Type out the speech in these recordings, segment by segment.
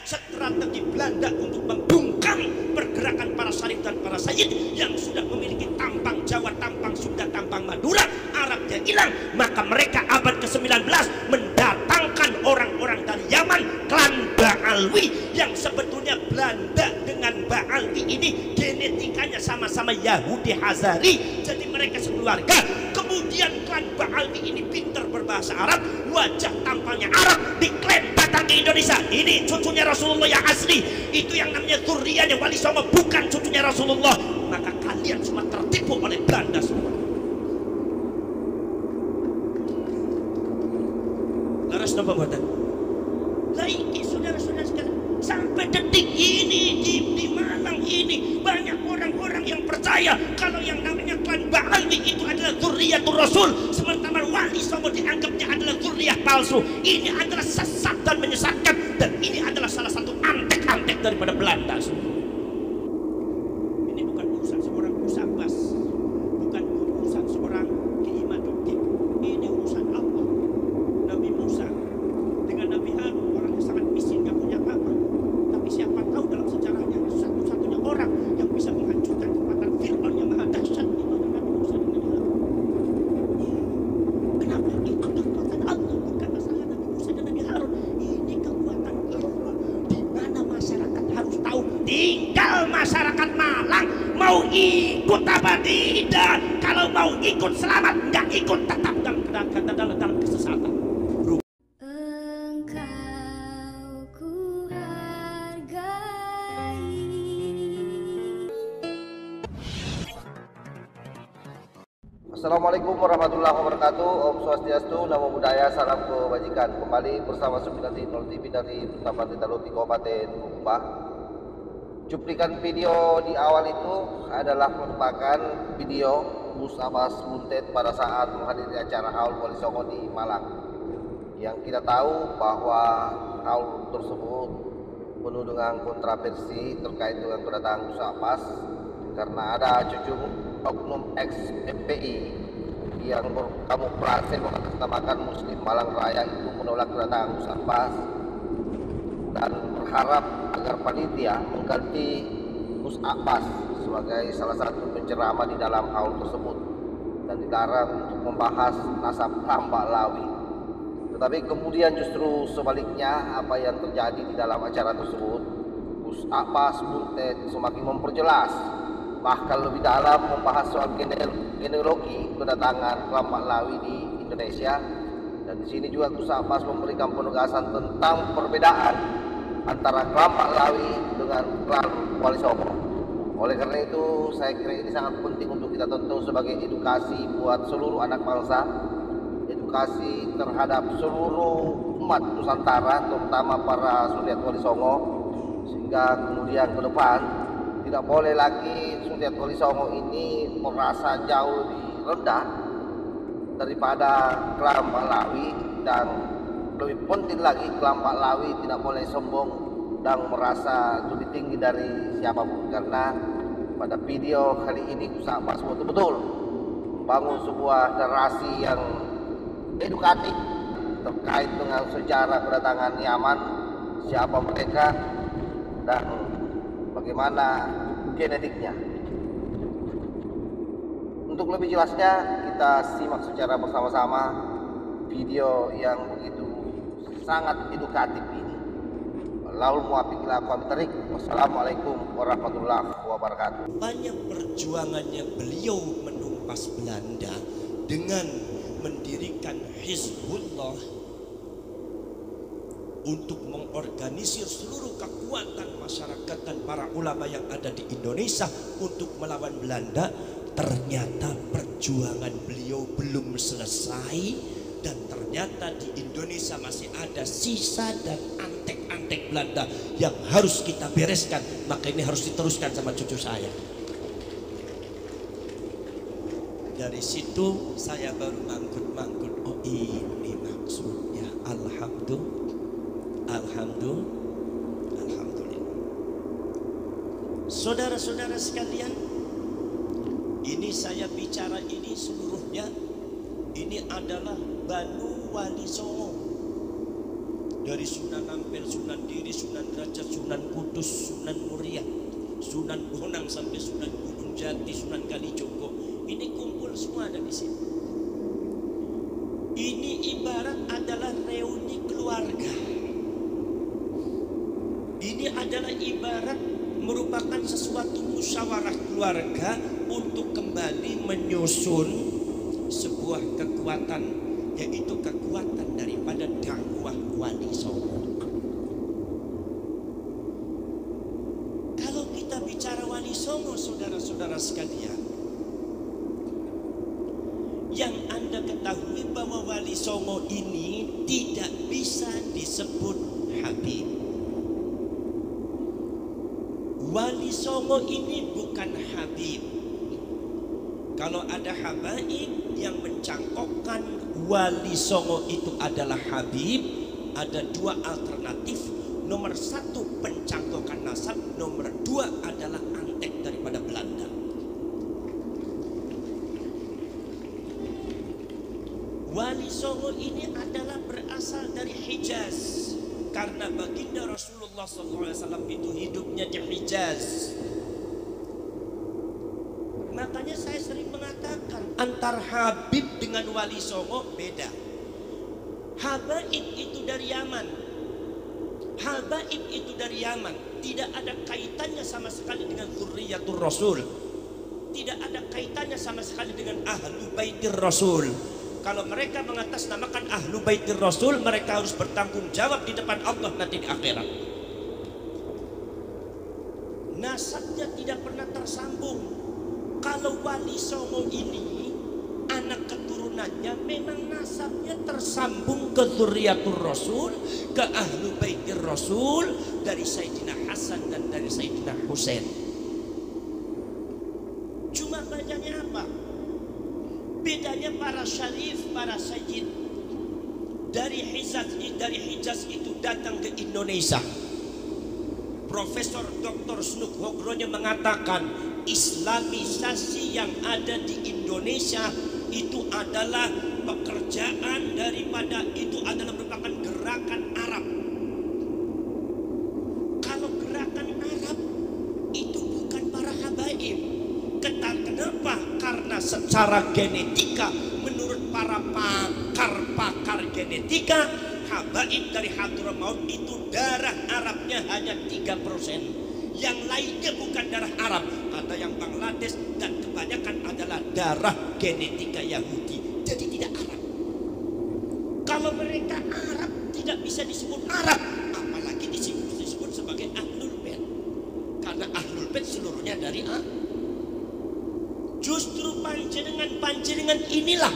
strategi Belanda untuk membungkam pergerakan para syarif dan para sayyid yang sudah memiliki tampang Jawa, tampang Sunda, tampang Madura, Arabnya hilang. Maka mereka abad ke-19 mendatangkan orang-orang dari Yaman, klan Ba'alwi, yang sebetulnya Belanda dengan Ba'alwi ini genetikanya sama-sama Yahudi Hazari, jadi mereka sekeluarga. Kemudian klan Ba'alwi ini pintar berbahasa Arab, wajah tampangnya Arab, diklaim datang ke Indonesia. Ini cucunya Rasulullah yang asli, itu yang namanya Dzurriyyah Wali Songo, bukan cucunya Rasulullah. Maka kalian semua tertipu oleh Belanda semua. Laras napa mboten? Lah iki saudara-saudara sekalian, sampai detik ini di Malang ini banyak orang-orang yang percaya kalau yang namanya klan Ba'alwi itu adalah Dzurriyyatur Rasul, sementara Wali Songo dianggapnya adalah dzurriyyah palsu. Ini adalah sesat dan menyesatkan, dan ini adalah salah satu antek-antek daripada Belanda. Ini bukan urusan seorang Musabas, bukan urusan seorang Kiai Maduddin. Ini urusan Allah. Nabi Musa dengan Nabi Harun, orang yang sangat miskin, gak punya apa-apa, tapi siapa tahu dalam sejarahnya satu-satunya orang yang bisa menghancurkan kekuatan Fir'aun yang maha dahsyat itu adalah Nabi Musa dengan Harun. Kenapa? Itu kekuatan Allah, bukan masalah Nabi Musa dan Nabi Harun. Ini kekuatan Allah, di mana masyarakat harus tahu. Tinggal masyarakat Malang mau ikut apa tidak. Kalau mau ikut selamat, nggak ikut tetap dalam kesesatan. Assalamualaikum warahmatullahi wabarakatuh. Om Swastiastu, Namo Buddhaya, salam kebajikan. Kembali bersama Suminati Nol TV dari Tapanuli Taluti Kabupaten Kumbah. Cuplikan video di awal itu adalah merupakan video Gus Abbas Buntet pada saat menghadiri acara Haul Wali Songo di Malang. Yang kita tahu bahwa haul tersebut penuh dengan kontroversi terkait dengan kedatangan Gus Abbas, karena ada cucu oknum ex-FPI yang berkamuflase mengatasnamakan Muslim Malang Raya itu menolak kedatangan Gus Abbas dan berharap agar panitia mengganti Gus Abbas sebagai salah satu penceramah di dalam haul tersebut dan dilarang untuk membahas nasab Tambak Lawi. Tetapi kemudian justru sebaliknya, apa yang terjadi di dalam acara tersebut, Gus Abbas Buntet semakin memperjelas, bahkan lebih dalam membahas soal genealogi kedatangan Tambak Lawi di Indonesia. Dan di sini juga Gus Abbas memberikan penegasan tentang perbedaan antara Tambak Lawi dengan klan Wali Songo. Oleh karena itu, saya kira ini sangat penting untuk kita tonton sebagai edukasi buat seluruh anak bangsa, edukasi terhadap seluruh umat Nusantara, terutama para Suryat Wali Songo, sehingga kemudian ke depan tidak boleh lagi Suryat Wali Songo ini merasa jauh lebih rendah daripada klan Lawi, dan lebih penting lagi klan Lawi tidak boleh sombong dan merasa lebih tinggi dari siapapun. Karena pada video kali ini Gus Abbas betul-betul membangun sebuah narasi yang edukatif terkait dengan sejarah kedatangan Yaman, siapa mereka dan bagaimana genetiknya. Untuk lebih jelasnya, kita simak secara bersama-sama video yang begitu sangat edukatif ini. Laul muwafiq ila aqwamit thariq. Wassalamualaikum warahmatullahi wabarakatuh. Banyak perjuangannya beliau menumpas Belanda dengan mendirikan Hizbullah untuk mengorganisir seluruh kekuatan masyarakat dan para ulama yang ada di Indonesia untuk melawan Belanda. Ternyata perjuangan beliau belum selesai, dan ternyata di Indonesia masih ada sisa dan antek-antek Belanda yang harus kita bereskan. Maka ini harus diteruskan sama cucu saya. Dari situ saya baru mangkut-mangkut, oh ini maksudnya. Alhamdulillah. Saudara-saudara sekalian, ini saya bicara ini seluruhnya, ini adalah Banu Wali Songo. Dari Sunan Ampel, Sunan Diri, Sunan Derajat, Sunan Kudus, Sunan Muria, Sunan Bonang sampai Sunan Gunung Jati, Sunan Kalijogo. Ini kumpul semua ada di sini. Ini ibarat adalah reuni keluarga. Ini adalah ibarat merupakan sesuatu musyawarah keluarga untuk kembali menyusun sebuah kekuatan, yaitu kekuatan daripada dakwah Wali Songo. Kalau kita bicara Wali Songo, saudara-saudara sekalian, yang Anda ketahui bahwa Wali Songo ini tidak bisa disebut Habib. Wali Songo ini bukan Habib. Kalau ada habaib yang mencangkokkan Wali Songo itu adalah Habib, ada dua alternatif. Nomor satu pencangkokan nasab, nomor dua adalah antek daripada Belanda. Wali Songo ini adalah berasal dari Hijaz, karena baginda Rasulullah SAW itu hidupnya di Hijaz. Makanya saya sering mengatakan antar Habib dengan Wali Songo beda. Habaib itu dari Yaman. Habaib itu dari Yaman. Tidak ada kaitannya sama sekali dengan Dzurriyyatur Rasul. Tidak ada kaitannya sama sekali dengan Ahlu Baitir Rasul. Kalau mereka mengatasnamakan Ahlu Baitir Rasul, mereka harus bertanggung jawab di depan Allah nanti di akhirat. Nasabnya tidak pernah tersambung. Kalau Wali Songo ini, anak keturunannya memang nasabnya tersambung ke Dzurriyyatur Rasul, ke Ahlu Baitir Rasul, dari Sayyidina Hasan dan dari Sayyidina Husain. Cuma bedanya apa? Bedanya para syarif, para sayyid dari Hijaz itu datang ke Indonesia. Profesor Dr. Snuk Hogronya mengatakan Islamisasi yang ada di Indonesia itu adalah pekerjaan daripada, itu adalah merupakan gerakan Arab. Kalau gerakan Arab itu bukan para habaib. Kenapa? Karena secara genetika, menurut para pakar genetika, habaib dari Hadramaut itu darah Arabnya hanya 3%. Yang lainnya bukan darah Arab, ada yang Bangladesh, dan kebanyakan adalah darah genetika Yahudi. Jadi tidak Arab. Kalau mereka Arab tidak bisa disebut Arab, apalagi disebut sebagai Ahlul Bait. Karena Ahlul Bait seluruhnya dari Arab. Justru panjenengan inilah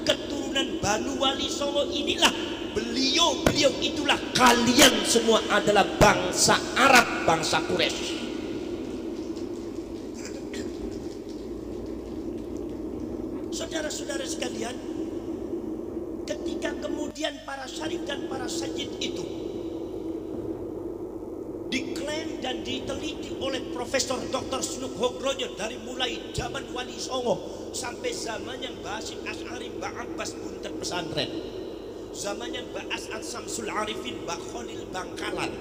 keturunan Banu Wali Songo, inilah beliau itulah, kalian semua adalah bangsa Arab, bangsa Quraisy. Saudara-saudara sekalian, ketika kemudian para syarif dan para sayyid itu diklaim dan diteliti oleh Profesor Dr. Snuk Hogronya dari mulai zaman Wali Songo sampai zamannya Mbah Hasyim Asy'ari, Mbah Abbas Buntet Pesantren, zamannya Mbah As'ad Samsul Arifin, Mbah Khalil Bangkalan,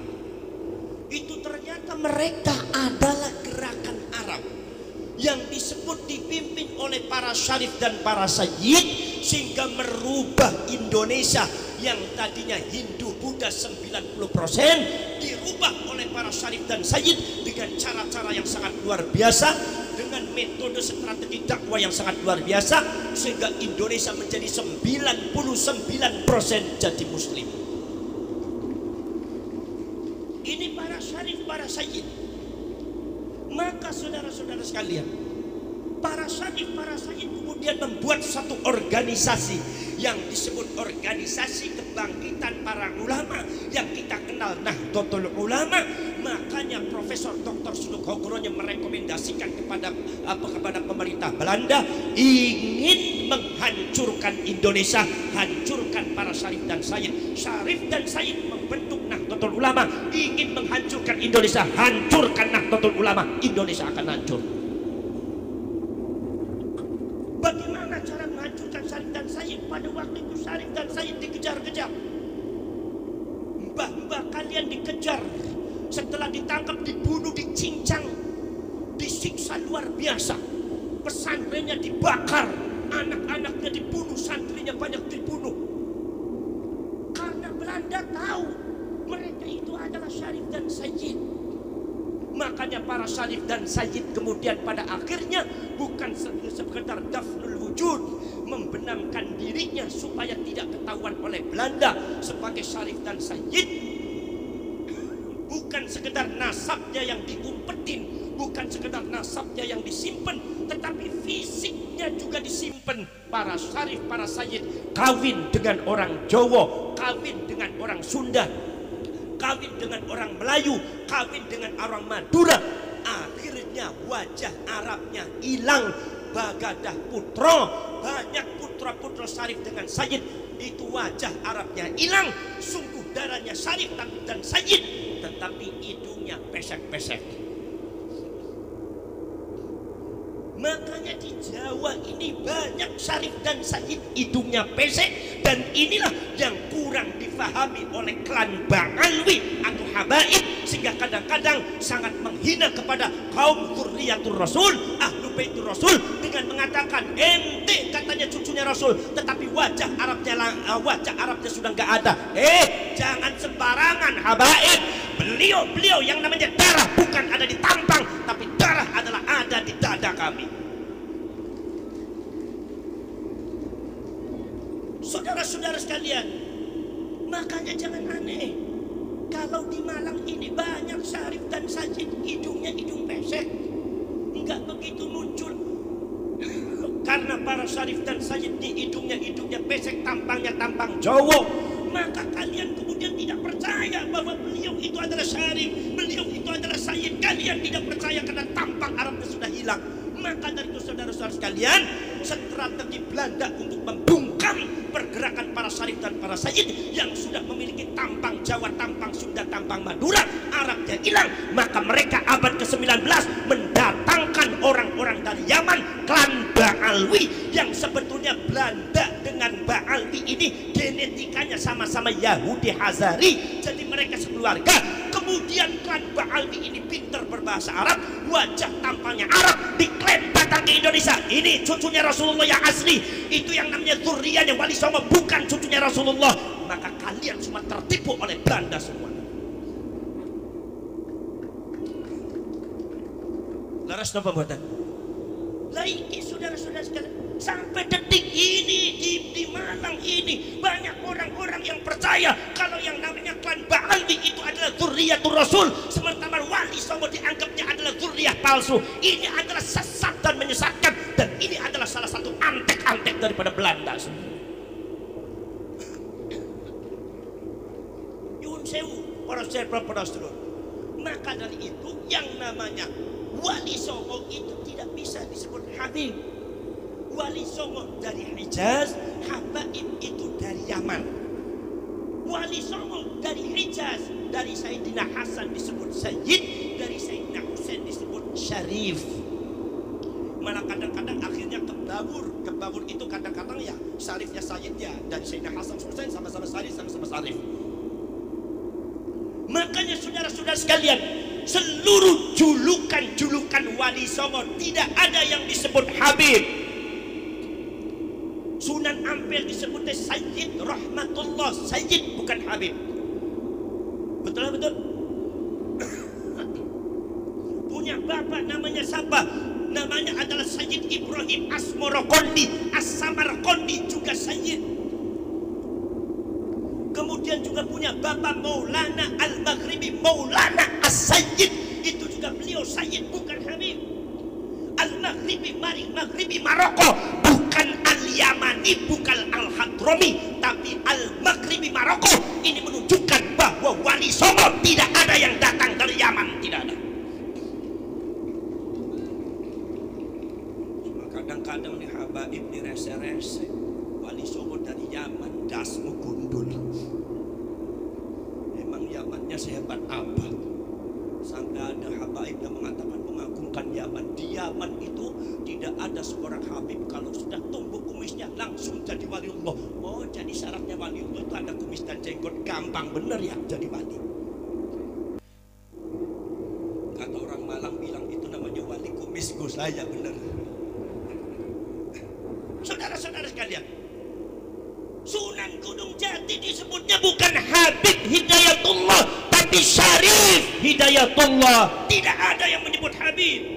itu ternyata mereka adalah gerakan Arab yang disebut dipimpin oleh para syarif dan para sayyid, sehingga merubah Indonesia yang tadinya Hindu Buddha 90% dirubah oleh para syarif dan sayyid dengan cara-cara yang sangat luar biasa, dengan metode strategi dakwah yang sangat luar biasa, sehingga Indonesia menjadi 99% jadi muslim. Ini para syarif, para sayyid. Maka saudara-saudara sekalian, para syarif, para sayyid kemudian membuat satu organisasi yang disebut Organisasi Kebangkitan Para Ulama, yang kita kenal Nahdlatul Ulama. Makanya Profesor Dr. Snuk Hogronya merekomendasikan kepada pemerintah Belanda ingin menghancurkan Indonesia, hancurkan para syarif dan sayyid. Syarif dan sayyid membentuk Nahdlatul Ulama, ingin menghancurkan Indonesia, hancurkan Nahdlatul Ulama, Indonesia akan hancur. Bagaimana cara menghancurkan syarif dan sayyid? Pada waktu itu syarif dan sayyid dikejar-kejar. setelah ditangkap, dibunuh, dicincang, disiksa luar biasa. Pesantrennya dibakar, anak-anaknya dibunuh, santrinya banyak dibunuh. Karena Belanda tahu mereka itu adalah Syarif dan Sayyid. Makanya para Syarif dan Sayyid kemudian pada akhirnya bukan sekedar dafnul wujud, membenamkan dirinya supaya tidak ketahuan oleh Belanda sebagai Syarif dan Sayyid. Bukan sekedar nasabnya yang diumpetin, bukan sekedar nasabnya yang disimpan, tetapi fisiknya juga disimpan. Para Syarif, para Sayyid kawin dengan orang Jawa, kawin dengan orang Sunda, kawin dengan orang Melayu, kawin dengan orang Madura. Akhirnya wajah Arabnya hilang. Bagadah putra, banyak putra-putra Syarif dengan Sayyid, itu wajah Arabnya hilang. Sungguh darahnya Syarif dan Sayyid, tetapi hidungnya pesek-pesek. Makanya di Jawa ini banyak Syarif dan Sayyid hidungnya pesek. Dan inilah yang kurang difahami oleh klan Ba'alwi atau Habaib, sehingga kadang-kadang sangat menghina kepada kaum Dzurriyyatur Rasul, Ahlu Baitur Rasul, dengan mengatakan ente katanya cucunya Rasul, tetapi wajah Arabnya sudah nggak ada. Jangan sembarangan Habaib. Beliau yang namanya darah bukan ada di tampang, tapi darah adalah ada di dada kami. Saudara-saudara sekalian, makanya jangan aneh kalau di Malang ini banyak Syarif dan Sayyid hidungnya hidung pesek. Enggak begitu muncul. Karena para Syarif dan Sayyid ini hidungnya pesek, tampangnya tampang Jawa. Maka kalian kemudian tidak percaya bahwa beliau itu adalah Syarif, beliau itu adalah Sayyid. Kalian tidak percaya karena tampang Arabnya sudah hilang. Maka dari itu saudara-saudara sekalian, strategi Belanda untuk membungkam pergerakan para Syarif dan para Sayyid yang sudah memiliki tampang Jawa, tampang Sunda, tampang Madura, Arabnya hilang. Maka mereka abad ke-19 mendatangkan orang-orang dari Yaman, klan Ba'alwi, yang sebetulnya Belanda dengan Ba'alwi ini genetikanya sama-sama Yahudi Hazari, jadi mereka sekeluarga. Kemudian klan Ba'alwi ini pintar berbahasa Arab, wajah tampangnya Arab, diklaim datang ke Indonesia. Ini cucunya Rasulullah yang asli, itu yang namanya Dzurriyyahnya Wali Songo, bukan cucunya Rasulullah. Maka kalian semua tertipu oleh Belanda semua. Laras napa mboten? Lah iki saudara-saudara sekalian, sampai detik ini di Malang ini banyak orang-orang yang percaya kalau yang namanya klan Ba'alwi itu adalah Dzurriyyatur Rasul, sementara Wali Songo dianggapnya adalah dzurriyyah palsu. Ini adalah sesat dan menyesatkan, dan ini adalah salah satu antek-antek daripada Belanda. Yun sewu, para sedulur. Maka dari itu yang namanya Wali Songo itu tidak bisa disebut Habib. Wali Songo dari Hijaz, Habaib itu dari Yaman. Wali Songo dari Hijaz, dari Sayyidina Hasan disebut Sayyid, dari Sayyidina Husain disebut Syarif. Malah kadang-kadang akhirnya kebabur itu kadang-kadang ya Syarifnya Sayyid ya, dari Sayyidina Hasan Husain sama-sama Syarif, sama-sama Syarif. Makanya saudara-saudara sekalian, seluruh julukan Wali Songo tidak ada yang disebut Habib. Sunan Ampel disebutnya Sayyid Rahmatullah, Sayyid bukan Habib. Betul? Punya bapak namanya siapa? Namanya adalah Sayyid Ibrahim Asmorokondi, As-Samarkondi juga Sayyid. Kemudian juga punya bapak Maulana Al-Maghribi, Maulana As-Sayyid, itu juga beliau Sayyid bukan Habib. Al-Maghribi Maroko, bukan Al-Yamani, bukan Al-Hadrami, tapi Al-Maghribi Maroko. Ini menunjukkan bahwa Wali Songo tidak ada yang datang dari Yaman, tidak ada. Kadang-kadang nih Habaib direse-rese, Wali Songo dari Yaman, dasmu gundul. Emang Yamannya sehebat apa? Sampai ada Habaib yang mengatakan mengagungkan Yaman. Di Yaman itu tidak ada seorang Habib kalau sudah tumbuh kumisnya langsung jadi waliullah. Oh, jadi syaratnya waliullah itu ada kumis dan jenggot. Gampang bener ya jadi wali. Kata orang Malang bilang itu namanya wali kumis, Gus. Saya bener. Saudara-saudara sekalian, Sunan Gunung Jati disebutnya bukan Habib Hidayatullah, tapi Syarif Hidayatullah. Tidak ada yang menyebut Habib.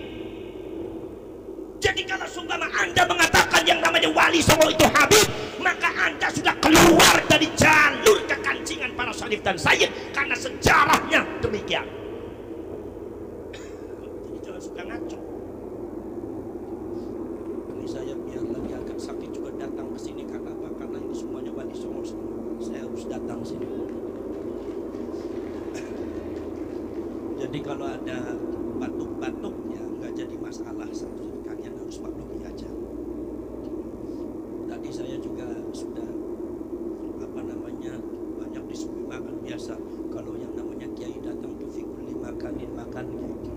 Jadi kalau seumpama Anda mengatakan yang namanya Wali Songo itu Habib, maka Anda sudah keluar dari jalur kekancingan para Syarif dan Sayyid, karena sejarahnya demikian. Jadi jangan suka ngaco. Ini saya biar lagi agak sakit juga datang ke sini karena apa? Karena ini semuanya Wali Songo semua. Saya harus datang sini. Jadi kalau ada batuk-batuk ya nggak jadi masalah, kalian harus maklumi aja. Tadi saya juga sudah banyak disuguhi makan biasa. Kalau yang namanya kiai datang tuh fikuli makanin makan gitu.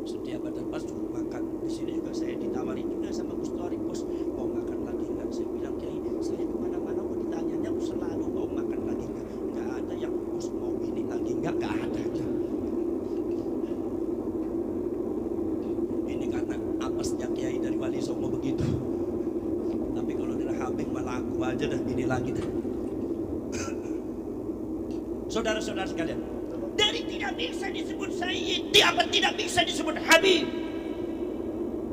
Setiap ada pas suruh makan. Di sini juga saya ditawarin juga sama Gus Torik, Bos mau makan lagi nggak? Saya bilang kiai, saya kemana-mana mau ditanyanya selalu mau makan lagi nggak? Nggak ada yang Bos mau ini lagi nggak ada. Ini karena apesnya kiai dari Wali Songo begitu. Tapi kalau dari Habib malah aku aja dah ini lagi dah. Saudara-saudara sekalian, dari tidak bisa disebut Sayyid, tidak bisa disebut Habib.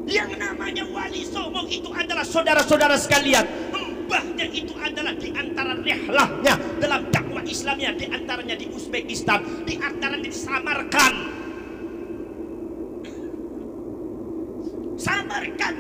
Yang namanya Wali Songo itu adalah saudara-saudara sekalian, mbahnya itu adalah di antara rihlahnya dalam dakwah Islamnya, di antaranya di Uzbekistan, di antaranya di Samarkand.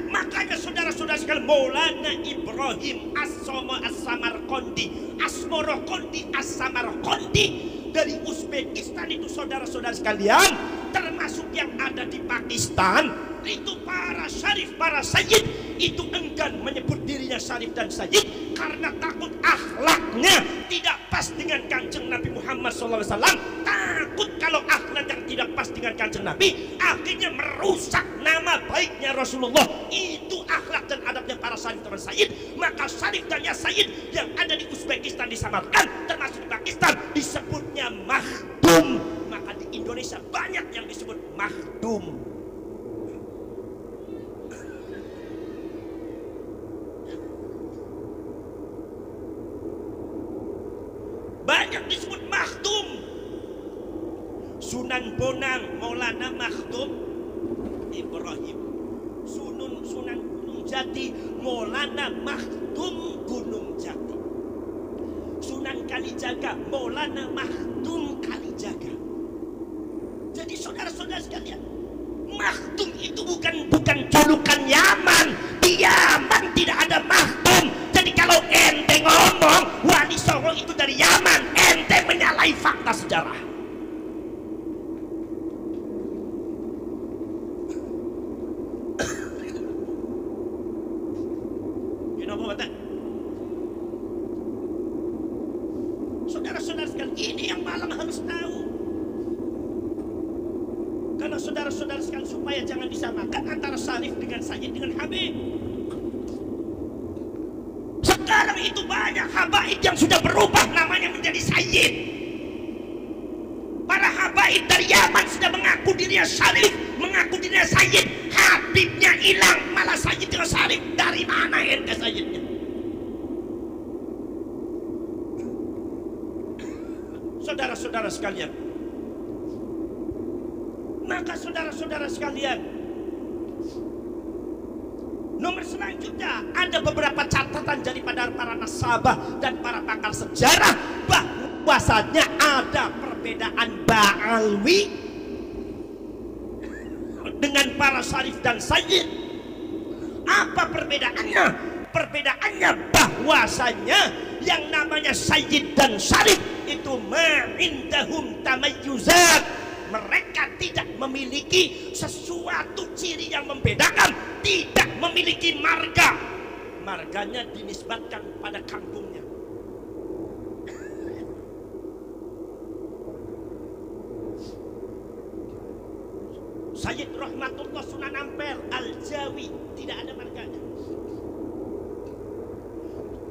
Makanya saudara-saudara sekalian, Maulana Ibrahim As-Somo As-Samarkandi, Asmorokondi As-Samarkandi dari Uzbekistan itu saudara-saudara sekalian, termasuk yang ada di Pakistan, itu para Syarif, para Sayyid itu enggan menyebut dirinya Syarif dan Sayyid karena takut akhlaknya tidak pas dengan Kanjeng Nabi Muhammad SAW. Takut kalau akhlak yang tidak pas dengan Kanjeng Nabi akhirnya merusak nama baiknya Rasulullah. Itu akhlak dan adabnya para Syarif dan Sayyid. Maka Syarif dan ya Sayyid yang ada di Uzbekistan, di Samarkand, termasuk di Pakistan, disebutnya Makhdum. Maka di Indonesia banyak yang disebut Makhdum. Banyak disebut Makhdum. Sunan Bonang Maulana Makhdum Ibrahim, Sunan Gunung Jati Maulana Makhdum Gunung Jati, Sunan Kalijaga Maulana Makhdum Kalijaga. Jadi saudara-saudara sekalian, Makhdum itu bukan julukan Yaman. Di Yaman tidak ada Makhdum. Jadi kalau ente ngomong Wali Songo itu dari Yaman, ente menyalahi fakta sejarah. Saudara-saudara sekalian, ini yang malam harus tahu. Karena saudara-saudara sekalian, supaya jangan disamakan antara Syarif dengan Sayyid dengan Habib. Sekarang itu banyak habaib yang sudah berubah namanya menjadi Sayyid. Para habaib dari Yaman sudah mengaku dirinya Syarif, mengaku dirinya Sayyid. Habibnya hilang, malah Sayyid dengan Syarif. Dari mana ente Sayyidnya? Saudara-saudara sekalian, maka saudara-saudara sekalian, nomor selanjutnya ada beberapa catatan daripada para nasabah dan para pakar sejarah bahwasanya ada perbedaan Ba'alwi dengan para Syarif dan Sayyid. Apa perbedaannya? Perbedaannya bahwasanya yang namanya Sayyid dan Syarif itu ma'indahum tamayyuzat. Mereka tidak memiliki sesuatu ciri yang membedakan, tidak memiliki marga. Marganya dinisbatkan pada kampungnya. Sayyid Rahmatullah Sunan Ampel Al-Jawi tidak ada marganya.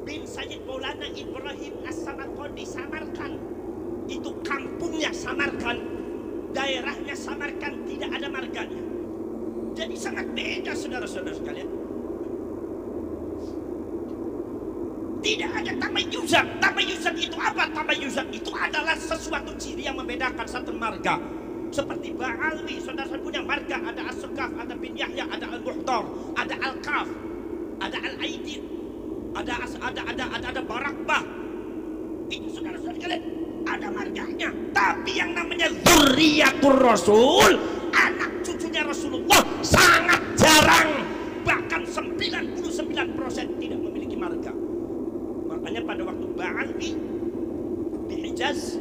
Bin Sayyid Maulana Ibrahim As-Samarkandi Samarkand, itu kampungnya Samarkand. daerahnya Samarkand tidak ada marganya. Jadi sangat beda saudara-saudara sekalian. Tidak ada tamayuzan. Tamayuzan itu apa? Tamayuzan itu adalah sesuatu ciri yang membedakan satu marga. Seperti Ba'alwi, saudara punya marga, ada As-Sukaf, ada bin Yahya, ada Al-Muhtar, ada Al-Kaf, ada Al-Aidin, ada Barakbah. Itu saudara-saudara sekalian, ada marganya. Tapi yang namanya Dzurriyyatur Rasul, anak cucunya Rasulullah, sangat jarang. Bahkan 99% tidak memiliki marga. Makanya pada waktu Ba'alwi di Hijaz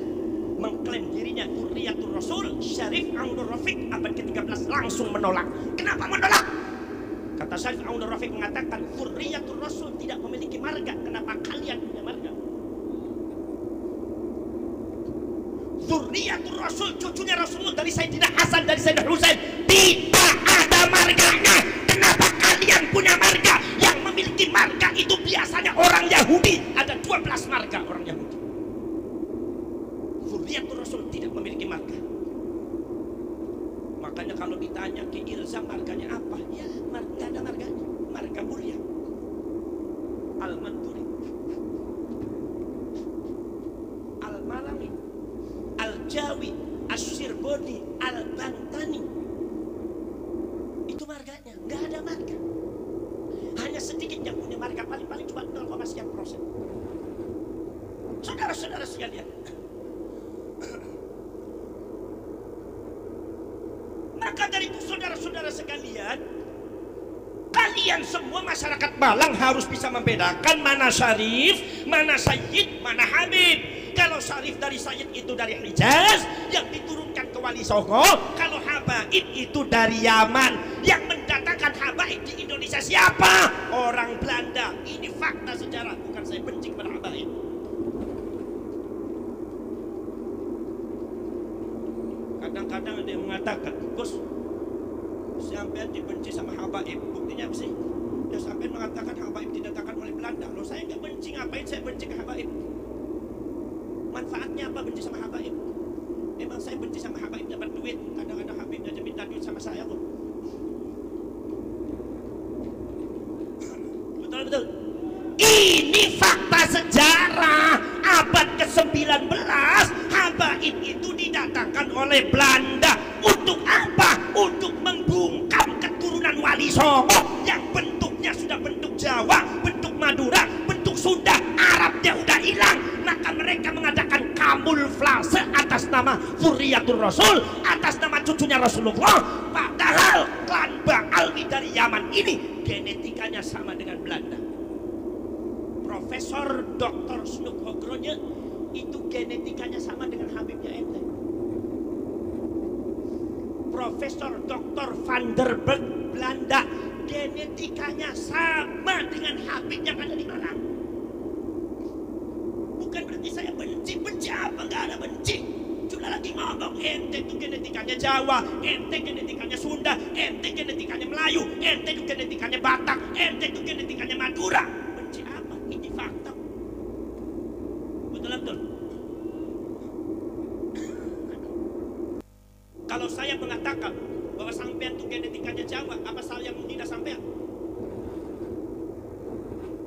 mengklaim dirinya Dzurriyyatur Rasul, Syarif Abdul Rafiq abad ke-13 langsung menolak. Kenapa menolak? Kata Syarif Abdul Rafiq mengatakan Dzurriyyatur Rasul tidak memiliki marga. Kenapa kalian punya marga? Dzurriyyatur Rasul, cucunya Rasulullah, dari Sayyidina Hasan, dari Sayyidina Husain, tidak ada marganya. Kenapa kalian punya marga? Yang memiliki marga itu biasanya orang Yahudi. Ada 12 marga orang Yahudi. Dzurriyyatur Rasul tidak memiliki marga. Makanya kalau ditanya Ki Ilzam marganya apa? Ya, nggak ada marganya. Marga mulia. Al-Manturi, Al-Malami, Al-Jawi, Asy-Syirboni, Al-Bantani. Itu marganya. Nggak ada marga. Hanya sedikit yang punya marga, paling-paling cuma 0,sekian%. Saudara-saudara sekalian, maka dari itu saudara-saudara sekalian, kalian semua masyarakat Malang harus bisa membedakan mana syarif, mana sayyid, mana habib. Kalau syarif dari sayyid itu dari Hijaz yang diturunkan ke Wali Songo. Kalau habaib itu dari Yaman. Yang mendatangkan habaib di Indonesia siapa? Orang Belanda. Ini fakta sejarah, bukan saya benci kepada habaib. Kadang-kadang ada yang mengatakan, Gus, sampean dibenci sama habaib. Buktinya apa sih? Ya sampean mengatakan habaib didatangkan oleh Belanda. Loh, saya nggak benci, ngapain saya benci ke habaib? Manfaatnya apa benci sama habaib? Emang saya benci sama habaib dapat duit? Kadang-kadang habib aja minta duit sama saya kok. Betul-betul. Ini fakta sejarah. Abad ke-19 habaib itu didatangkan oleh Belanda. Untuk apa? Untuk membungkam keturunan Wali Songo yang bentuknya sudah bentuk Jawa, bentuk Madura, bentuk Sunda. Arabnya udah hilang. Maka mereka mengadakan kamuflase atas nama Dzurriyyatur Rasul, atas nama cucunya Rasulullah. Padahal klan Ba'alwi dari Yaman ini genetikanya sama dengan Belanda. Profesor Dr. Snoek Hogronya itu genetikanya sama dengan habibnya ente. Profesor Dr. Van der Berg Belanda genetikanya sama dengan habib yang ada di Malang. Bukan berarti saya benci apa, nggak ada benci. Cuma lagi ngomong ente itu genetikanya Jawa, ente genetikanya Sunda, ente genetikanya Melayu, ente itu genetikanya Batak, ente itu genetikanya Madura. Benci apa? Ini fakta. Betul-betul. Kalau saya mengatakan bahwa sampean itu genetikanya Jawa, apa saya menghina sampean?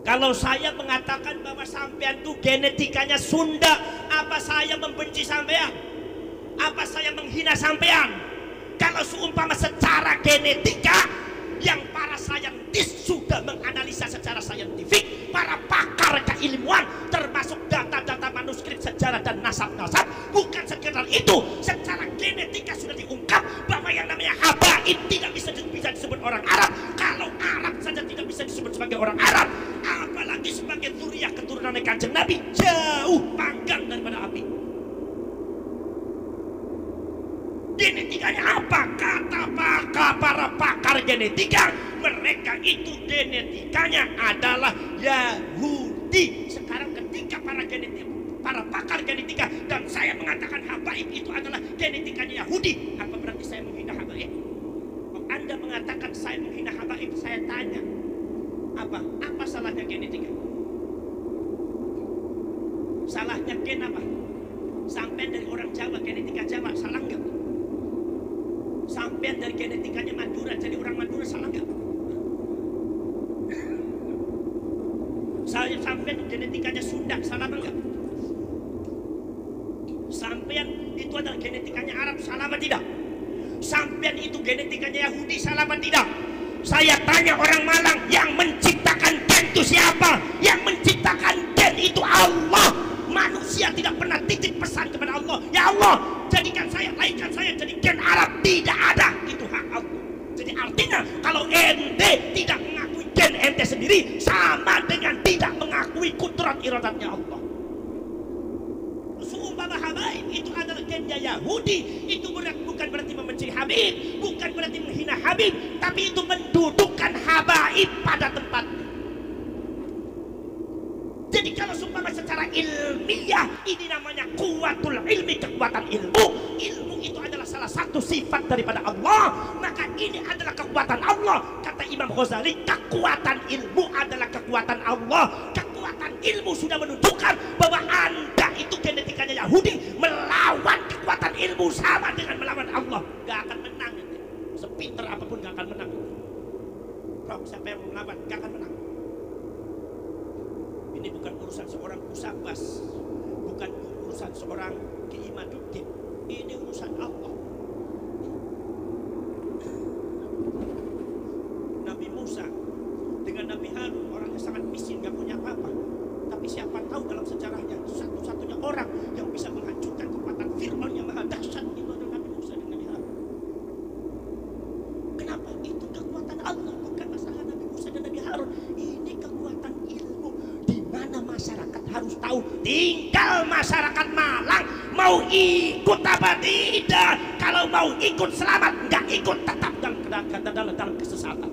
Kalau saya mengatakan bahwa sampean itu genetikanya Sunda, apa saya membenci sampean? Apa saya menghina sampean? Kalau seumpama secara genetika yang para saintis sudah menganalisa secara saintifik, para pakar keilmuan termasuk data-data manuskrip sejarah dan nasab-nasab, bukan sekedar itu, secara genetika sudah diungkap bahwa yang namanya habaib tidak bisa disebut orang Arab. Kalau Arab saja tidak bisa disebut sebagai orang Arab, apalagi sebagai dzurriyyah keturunan Kanjeng Nabi, jauh panggang daripada api. Genetikanya apa? Kata para pakar genetika, mereka itu genetikanya adalah Yahudi. Sekarang ketika para pakar genetika dan saya mengatakan habaib itu adalah genetikanya Yahudi, apa berarti saya menghina habaib? Anda mengatakan saya menghina habaib, saya tanya, apa salahnya genetika? Salahnya gen apa? Sampai dari orang Jawa, genetika Jawa, salah nggak? sampean dari genetikanya Madura, jadi orang Madura salah nggak? Saya sampean genetikanya Sunda, salah nggak? Sampean itu adalah genetikanya Arab, salah apa tidak? Sampean itu genetikanya Yahudi, salah apa tidak? Saya tanya orang Malang, yang menciptakan gen itu siapa? Yang menciptakan gen itu Allah. Manusia tidak pernah titip pesan kepada Allah, ya Allah, jadikan saya, lahirkan saya jadi gen Arab. Tidak ada, itu hak Allah. Jadi artinya kalau ente tidak mengakui gen ente sendiri, sama dengan tidak mengakui kudrat iradatnya Allah. Seumpama Habaib itu adalah gennya Yahudi, itu bukan berarti membenci Habib, bukan berarti menghina Habib, tapi itu mendudukkan Habaib pada tempatnya. Jadi kalau seumpama secara ilmiah ini namanya kuwatul ilmi, kekuatan ilmu. Ilmu itu adalah salah satu sifat daripada Allah, maka ini adalah kekuatan Allah. Kata Imam Ghazali, kekuatan ilmu adalah kekuatan Allah. Kekuatan ilmu sudah menunjukkan bahwa Anda itu genetikanya Yahudi, melawan kekuatan ilmu sama dengan melawan Allah. Gak akan menang. Sepinter apapun gak akan menang. Bro, siapa yang melawan gak akan menang. Ini bukan urusan seorang Kusabas, bukan urusan seorang Ki Imaduddin. Ini urusan Allah. Nabi Musa dengan Nabi Harun, orangnya sangat miskin, gak punya apa-apa. Tapi siapa tahu dalam sejarahnya satu-satunya orang yang bisa menghancurkan kekuatan Fir'aun yang maha dahsyat itu adalah Nabi Musa dan Nabi Harun. Kenapa? Itu kekuatan Allah, bukan masalah Nabi Musa dan Nabi Harun. Ini kekuatan ilmu. Mana masyarakat harus tahu. Tinggal masyarakat Malang mau ikut apa tidak. Kalau mau ikut selamat, nggak ikut tetap dalam kesesatan.